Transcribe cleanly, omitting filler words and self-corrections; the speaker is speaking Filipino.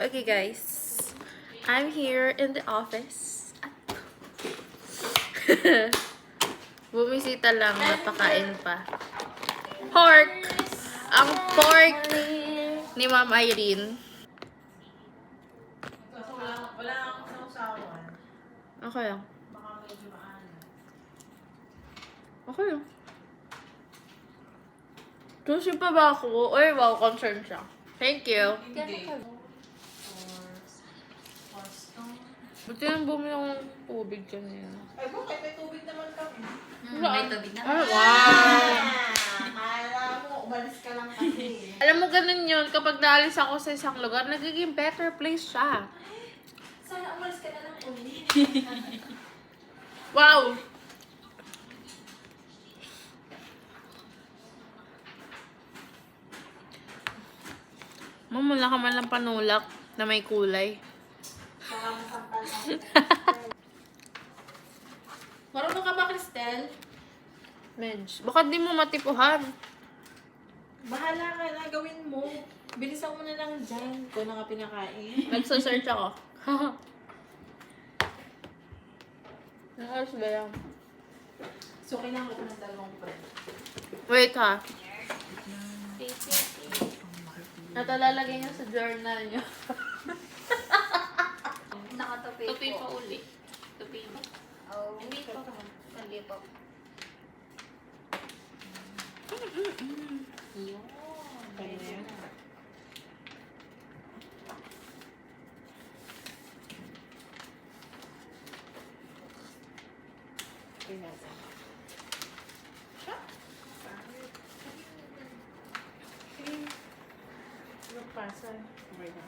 Okay guys, I'm here in the office. Bumisita lang, napakain pa. Pork! Ang pork ni Ma'am Irene. Wala akong sausawan. Okay lang. Baka medyo maano. Okay lang. Sushi pa ba ako? Or wow, concern siya. Thank you. Hindi. Pasta. Buti nang bumili ng tubig kanina. Ay, bakit? May tubig naman kami. May tubig na. Ah, wow! Akala mo, umalis ka lang kasi. Alam mo, ganun yun. Kapag naalis ako sa isang lugar, nagiging better place siya. Sana umalis ka na lang ulit. Wow! Ma'am, wala ka man lang panulak na may kulay. Baka masampal na. Marunong ka ba, Cristel? Medj. Baka di mo matipuhan. Bahala ka na, gawin mo. Bilisan mo na lang dyan. Ikaw na nga pinakain. Nagsasearch ako. Nakaros ba yan? So, kailangan ko ng dalawang friend. Wait ha. Ito lalagay niyo sa journal niyo. Nakatupi Tupi po. pa uli. Tupi mo. Oh, hindi po. Hindi po. Yun. Kaya na yan. Okay na siya. Siya? Sige. Magpasa. Okay na.